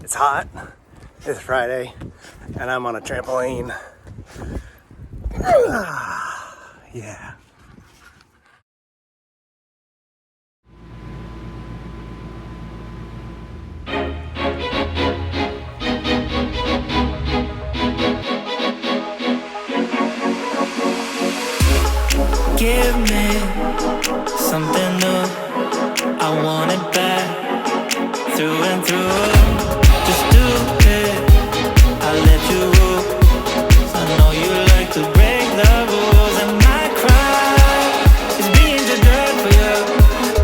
It's hot. It's Friday, and I'm on a trampoline. Yeah. Give me something new. I want it back, through and through. Just do it, I'll let you rule. I know you like to break the rules, and my cry is being too good for you.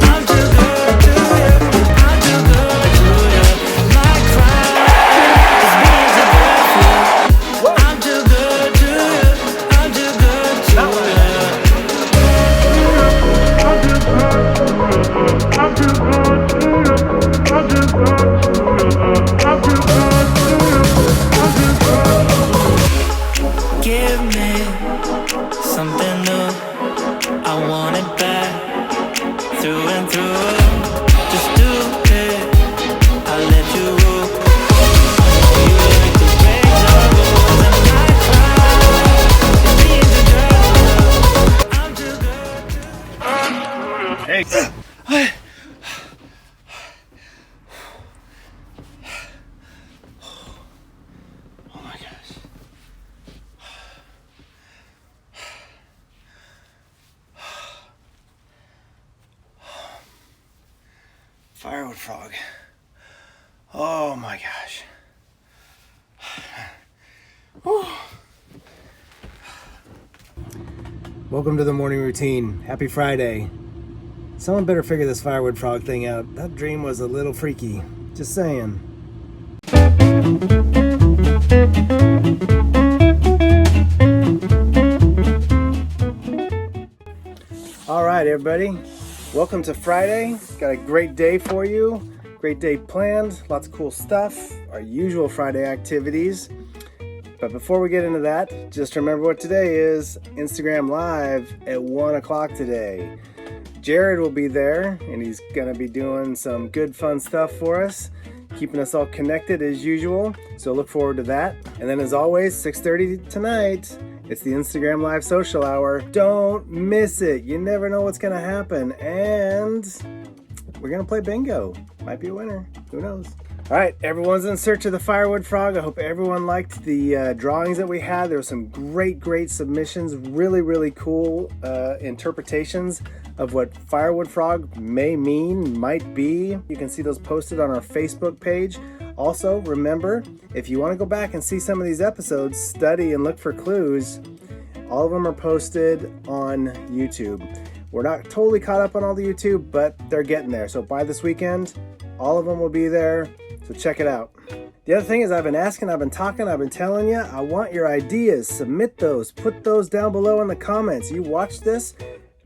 I'm too good to you, I'm too good to you. My cry is being too good for you. I'm too good to you, I'm too good to you. Give me something new. I want it back, through and through. Just do it, I'll let you rule. You like to break the rules, and my cry is being too good. I'm too good. Hey. Oh my gosh. Firewood Frog. Oh my gosh. Whew. Welcome to the morning routine. Happy Friday. Someone better figure this Firewood Frog thing out. That dream was a little freaky. Just saying. All right, everybody. Welcome to Friday. Got a great day for you. Great day planned. Lots of cool stuff. Our usual Friday activities. But before we get into that, just remember what today is. Instagram Live at 1 o'clock today. Jared will be there, and he's going to be doing some good, fun stuff for us, keeping us all connected as usual. So look forward to that. And then as always, 6:30 tonight, it's the Instagram Live Social Hour. Don't miss it. You never know what's going to happen. And we're going to play bingo. Might be a winner. Who knows? All right, everyone's in search of the Firewood Frog. I hope everyone liked the drawings that we had. There were some great submissions, really cool interpretations of what Firewood Frog may mean, might be. You can see those posted on our Facebook page. Also, remember, if you want to go back and see some of these episodes, study and look for clues, all of them are posted on YouTube. We're not totally caught up on all the YouTube, but they're getting there. So by this weekend, all of them will be there. So check it out. The other thing is I've been asking, I've been talking, I've been telling you, I want your ideas. Submit those. Put those down below in the comments. You watch this,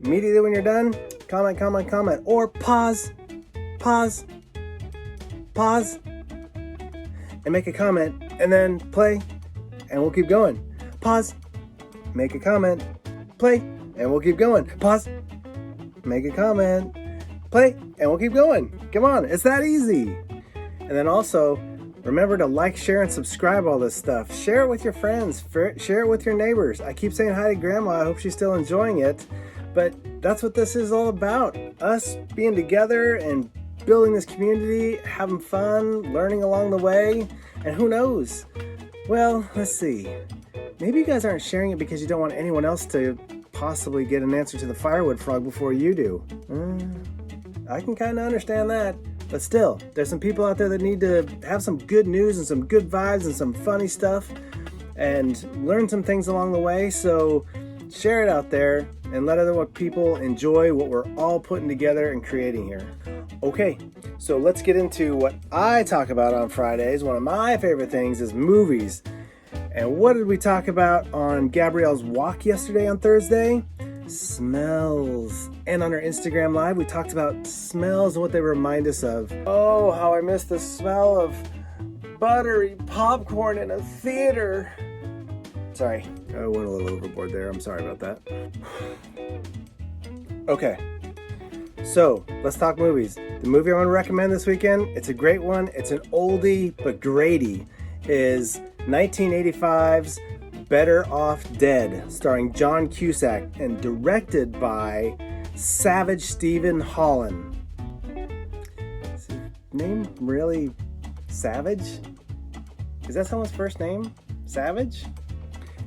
immediately when you're done, comment. Or pause, and make a comment, and then play, and we'll keep going. Pause, make a comment, play, and we'll keep going. Pause, make a comment, play, and we'll keep going. Come on, it's that easy. And then also, remember to like, share, and subscribe all this stuff. Share it with your friends. Share it with your neighbors. I keep saying hi to Grandma. I hope she's still enjoying it. But that's what this is all about. Us being together and building this community, having fun, learning along the way. And who knows? Well, let's see. Maybe you guys aren't sharing it because you don't want anyone else to possibly get an answer to the Firewood Frog before you do. I can kind of understand that. But still, there's some people out there that need to have some good news and some good vibes and some funny stuff and learn some things along the way. So share it out there and let other people enjoy what we're all putting together and creating here. Okay, so let's get into what I talk about on Fridays. One of my favorite things is movies. And what did we talk about on Gabrielle's walk yesterday on Thursday? Smells. And on our Instagram Live, we talked about smells and what they remind us of. Oh, how I miss the smell of buttery popcorn in a theater. Sorry, I went a little overboard there. I'm sorry about that. Okay, so let's talk movies. The movie I want to recommend this weekend, it's a great one. It's an oldie but greatie, is 1985's Better Off Dead, starring John Cusack and directed by Savage Stephen Holland. Is his name really Savage? Is that someone's first name? Savage?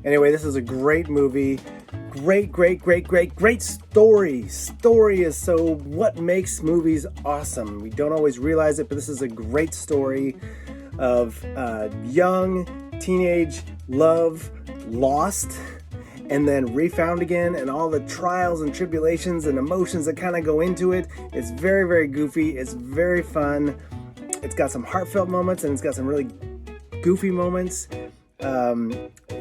Anyway, this is a great movie. Great story. Story is so what makes movies awesome. We don't always realize it, but this is a great story of young teenage love lost and then refound again, and all the trials and tribulations and emotions that kind of go into it. It's very goofy. It's very fun. It's got some heartfelt moments and it's got some really goofy moments.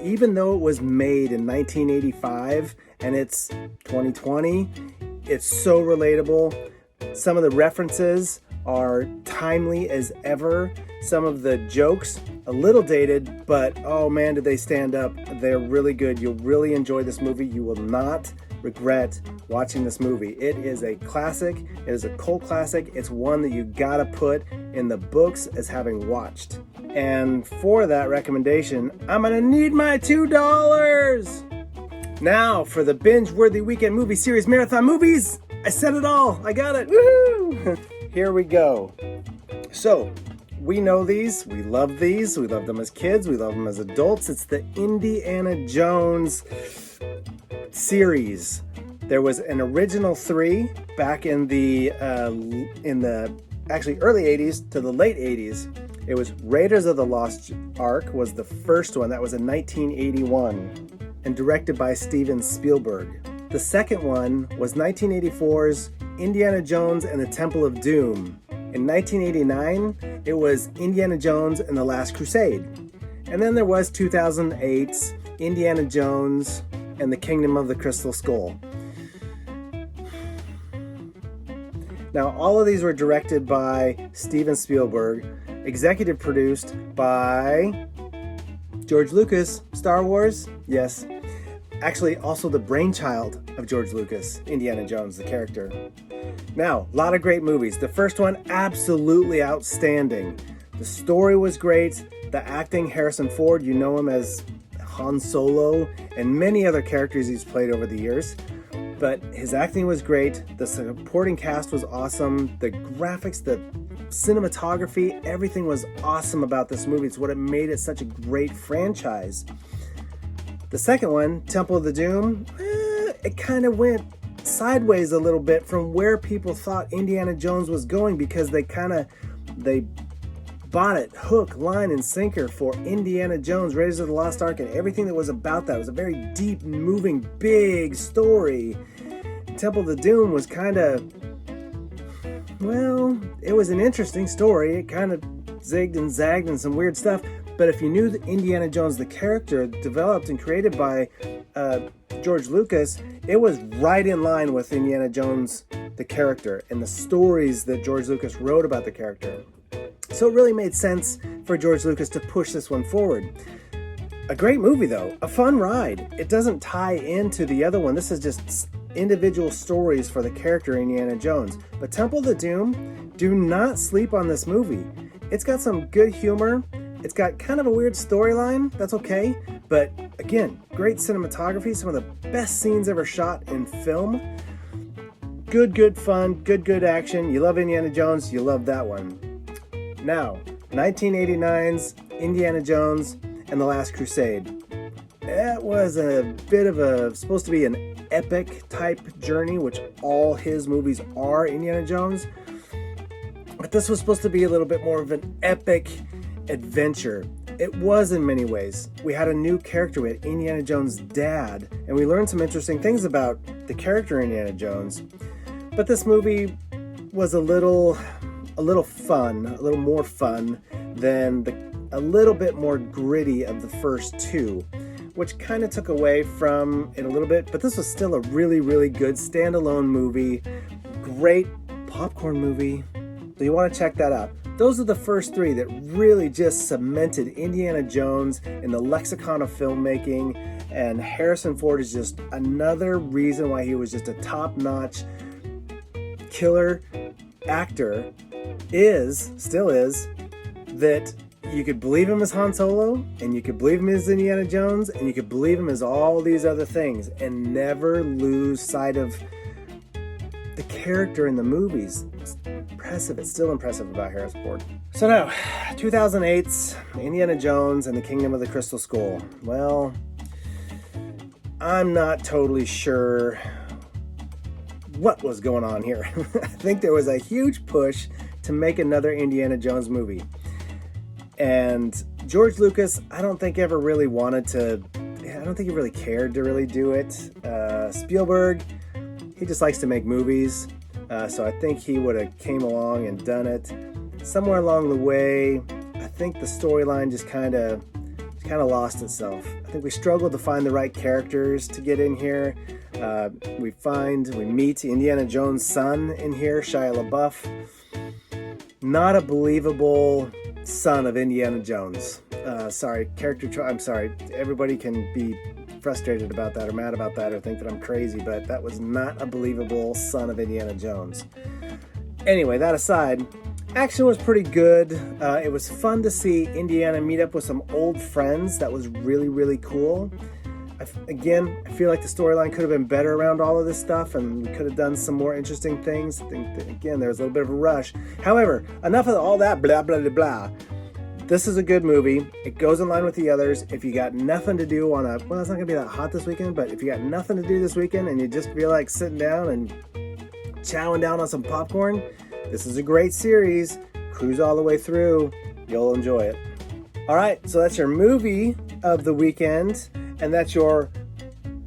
Even though it was made in 1985 and it's 2020, it's so relatable. Some of the references are timely as ever. Some of the jokes, a little dated, but oh man, did they stand up. They're really good. You'll really enjoy this movie. You will not regret watching this movie. It is a classic. It is a cult classic. It's one that you gotta put in the books as having watched. And for that recommendation, I'm gonna need my $2. Now for the binge-worthy weekend movie series marathon movies. I said it all. I got it. Woohoo! Here we go. So, we know these. We love these. We love them as kids. We love them as adults. It's the Indiana Jones series. There was an original 3 back in the actually early 80s to the late 80s. It was Raiders of the Lost Ark was the first one. That was in 1981 and directed by Steven Spielberg. The second one was 1984's Indiana Jones and the Temple of Doom. In 1989, it was Indiana Jones and the Last Crusade. And then there was 2008's Indiana Jones and the Kingdom of the Crystal Skull. Now, all of these were directed by Steven Spielberg, executive produced by George Lucas. Star Wars? Yes. Actually, also the brainchild of George Lucas, Indiana Jones, the character. Now, a lot of great movies. The first one, absolutely outstanding. The story was great. The acting, Harrison Ford, you know him as Han Solo and many other characters he's played over the years. But his acting was great. The supporting cast was awesome. The graphics, the cinematography, everything was awesome about this movie. It's what made it such a great franchise. The second one, Temple of the Doom, it kind of went sideways a little bit from where people thought Indiana Jones was going, because they bought it hook, line, and sinker for Indiana Jones, Raiders of the Lost Ark, and everything that was about that. It was a very deep, moving, big story. Temple of the Doom was kind of, well, it was an interesting story. It kind of zigged and zagged and some weird stuff. But if you knew that Indiana Jones, the character, developed and created by George Lucas, it was right in line with Indiana Jones, the character, and the stories that George Lucas wrote about the character. So it really made sense for George Lucas to push this one forward. A great movie, though. A fun ride. It doesn't tie into the other one. This is just individual stories for the character Indiana Jones. But Temple of the Doom, do not sleep on this movie. It's got some good humor. It's got kind of a weird storyline. That's okay. But again, great cinematography. Some of the best scenes ever shot in film. Good fun. Good action. You love Indiana Jones. You love that one. Now, 1989's Indiana Jones and the Last Crusade. That was a bit of supposed to be an epic type journey, which all his movies are, Indiana Jones. But this was supposed to be a little bit more of an epic adventure. It was in many ways. We had a new character. We had Indiana Jones' dad, and we learned some interesting things about the character Indiana Jones. But this movie was a little fun, a little more fun than a little bit more gritty of the first two, which kind of took away from it a little bit. But this was still a really good standalone movie. Great popcorn movie. So you want to check that out. Those are the first 3 that really just cemented Indiana Jones in the lexicon of filmmaking, and Harrison Ford is just another reason why he was just a top-notch killer actor still is, that you could believe him as Han Solo, and you could believe him as Indiana Jones, and you could believe him as all these other things, and never lose sight of the character in the movies. It's impressive. It's still impressive about Harrison Ford. So now, 2008's Indiana Jones and the Kingdom of the Crystal Skull. Well, I'm not totally sure what was going on here. I think there was a huge push to make another Indiana Jones movie. And George Lucas, I don't think ever really wanted to, I don't think he really cared to really do it. Spielberg, he just likes to make movies. So I think he would have came along and done it. Somewhere along the way, I think the storyline just kind of lost itself. I think we struggled to find the right characters to get in here. We meet Indiana Jones' son in here, Shia LaBeouf. Not a believable son of Indiana Jones. I'm sorry. Everybody can be frustrated about that or mad about that or think that I'm crazy, but that was not a believable son of Indiana Jones. Anyway, that aside, action was pretty good. It was fun to see Indiana meet up with some old friends. That was really, really cool. I feel like the storyline could have been better around all of this stuff, and we could have done some more interesting things. I think that, again, there was a little bit of a rush. However, enough of all that blah, blah, blah, blah. This is a good movie. It goes in line with the others. If you got nothing to do well, it's not going to be that hot this weekend, but if you got nothing to do this weekend and you just feel like sitting down and chowing down on some popcorn, this is a great series. Cruise all the way through. You'll enjoy it. All right, so that's your movie of the weekend, and that's your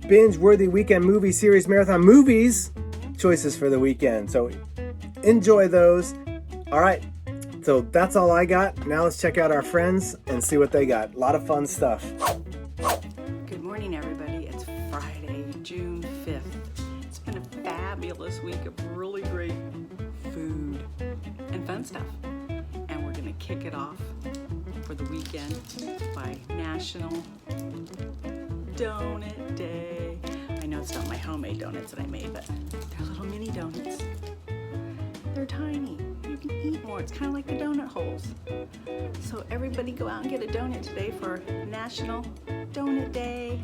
binge-worthy weekend movie series marathon movies choices for the weekend. So enjoy those. All right, so that's all I got. Now let's check out our friends and see what they got. A lot of fun stuff. Good morning, everybody. It's Friday, June 5th. It's been a fabulous week of really great food and fun stuff. And we're going to kick it off for the weekend by National Donut Day. I know it's not my homemade donuts that I made, but they're little mini donuts. They're tiny. You can eat more. It's kind of like the donut holes. So everybody go out and get a donut today for National Donut Day.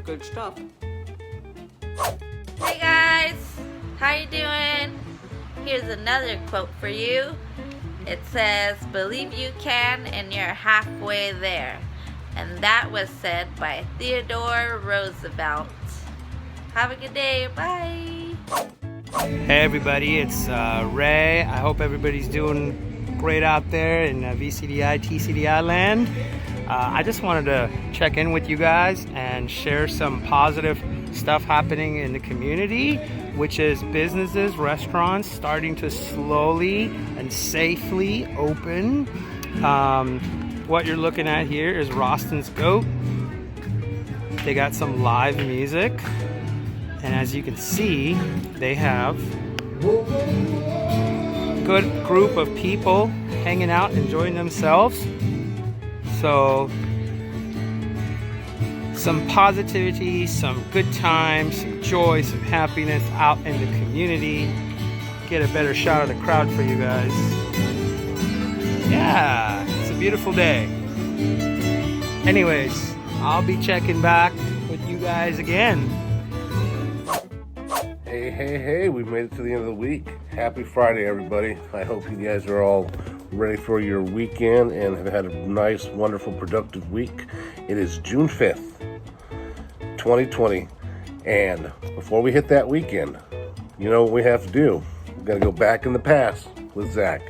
Good stuff. Hey guys, how you doing? Here's another quote for you. It says, "Believe you can and you're halfway there." And that was said by Theodore Roosevelt. Have a good day. Bye. Hey everybody, it's Ray. I hope everybody's doing great out there in VCDI, TCDI land. I just wanted to check in with you guys and share some positive stuff happening in the community, which is businesses, restaurants starting to slowly and safely open. What you're looking at here is Roston's Goat. They got some live music, and as you can see, they have a good group of people hanging out, enjoying themselves. So some positivity, some good times, some joy, some happiness out in the community. Get a better shot of the crowd for you guys. Yeah, it's a beautiful day. Anyways, I'll be checking back with you guys again. Hey, we've made it to the end of the week. Happy Friday, everybody. I hope you guys are all ready for your weekend and have had a nice, wonderful, productive week. It is June 5th, 2020, and before we hit that weekend, you know what we have to do. We've got to go back in the past with Zach.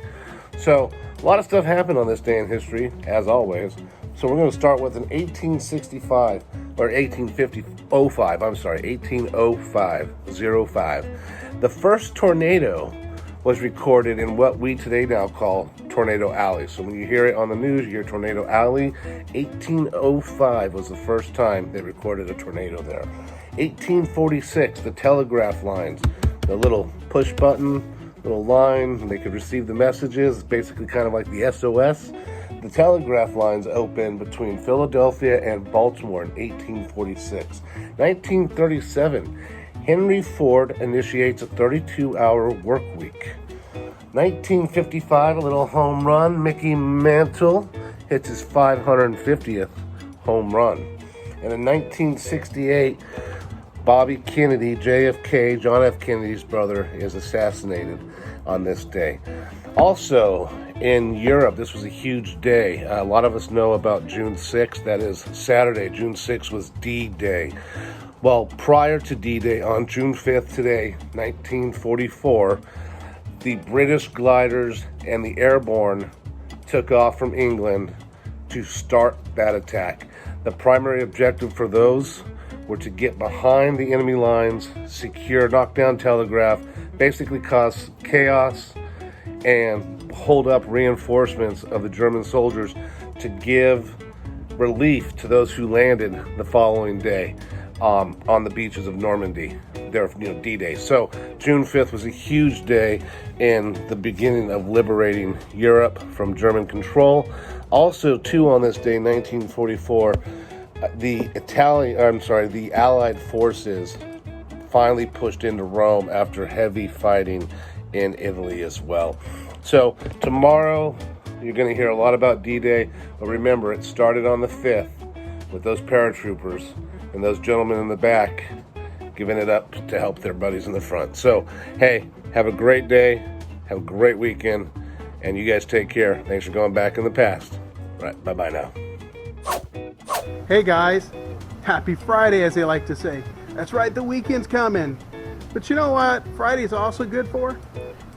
So, a lot of stuff happened on this day in history, as always. So we're going to start with an 1805. The first tornado was recorded in what we today now call Tornado Alley. So when you hear it on the news, you hear Tornado Alley. 1805 was the first time they recorded a tornado there. 1846, the telegraph lines, the little push button, little line, they could receive the messages. It's basically kind of like the SOS. The telegraph lines opened between Philadelphia and Baltimore in 1846. 1937, Henry Ford initiates a 32-hour work week. 1955, a little home run. Mickey Mantle hits his 550th home run. And in 1968, Bobby Kennedy, JFK, John F. Kennedy's brother, is assassinated on this day. Also, in Europe, this was a huge day. A lot of us know about June 6th. That is Saturday. June 6th was D-Day. Well, prior to D-Day, on June 5th today, 1944, the British gliders and the airborne took off from England to start that attack. The primary objective for those were to get behind the enemy lines, secure, knock down telegraph, basically cause chaos, and hold up reinforcements of the German soldiers to give relief to those who landed the following day on the beaches of Normandy, there, D-Day. So June 5th was a huge day in the beginning of liberating Europe from German control. Also, too, on this day, 1944, the Allied forces finally pushed into Rome after heavy fighting in Italy as well. So tomorrow, you're going to hear a lot about D-Day, but remember, it started on the 5th with those paratroopers and those gentlemen in the back giving it up to help their buddies in the front. So, hey, have a great day, have a great weekend, and you guys take care. Thanks for going back in the past. All right, bye-bye now. Hey guys, happy Friday, as they like to say. That's right, the weekend's coming. But you know what Friday is also good for?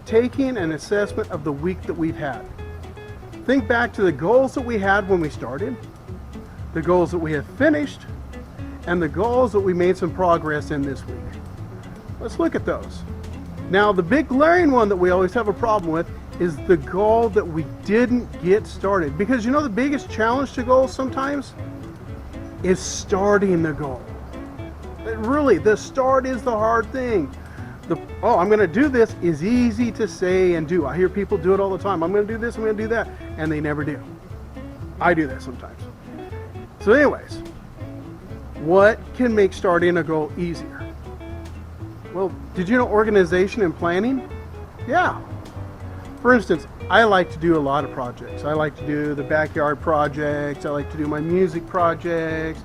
Taking an assessment of the week that we've had. Think back to the goals that we had when we started, the goals that we have finished, and the goals that we made some progress in this week. Let's look at those. Now, the big glaring one that we always have a problem with is the goal that we didn't get started. Because the biggest challenge to goals sometimes is starting the goal. Really, the start is the hard thing. I'm going to do this is easy to say and do. I hear people do it all the time. I'm going to do this, I'm going to do that, and they never do. I do that sometimes. So anyways, what can make starting a goal easier? Well, did you know organization and planning? Yeah. For instance, I like to do a lot of projects. I like to do the backyard projects. I like to do my music projects.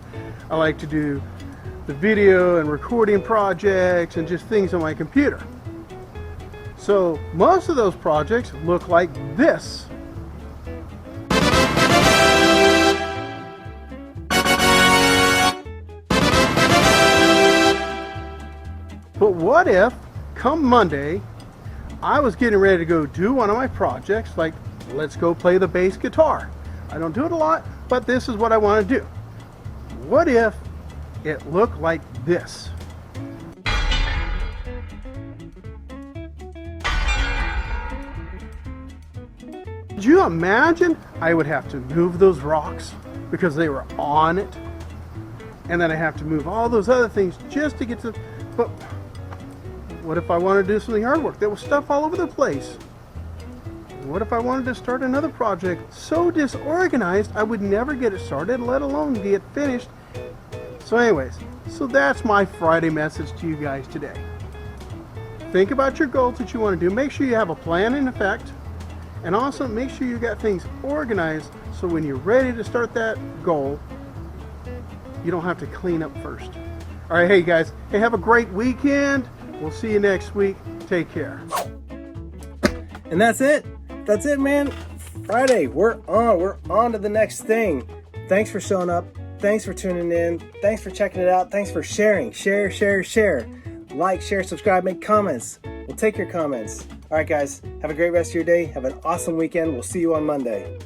I like to do the video and recording projects and just things on my computer. So most of those projects look like this. But what if, come Monday, I was getting ready to go do one of my projects, like let's go play the bass guitar. I don't do it a lot, but this is what I want to do. What if it looked like this? Could you imagine I would have to move those rocks because they were on it? And then I have to move all those other things just to get to, but what if I wanted to do something hard work? There was stuff all over the place. What if I wanted to start another project so disorganized I would never get it started, let alone get finished? So anyways, so that's my Friday message to you guys today. Think about your goals that you want to do. Make sure you have a plan in effect. And also make sure you got things organized so when you're ready to start that goal, you don't have to clean up first. All right, hey guys, hey, have a great weekend. We'll see you next week. Take care. And that's it. That's it, man. Friday, we're on to the next thing. Thanks for showing up. Thanks for tuning in. Thanks for checking it out. Thanks for sharing. Share. Like, share, subscribe, make comments. We'll take your comments. All right, guys, have a great rest of your day. Have an awesome weekend. We'll see you on Monday.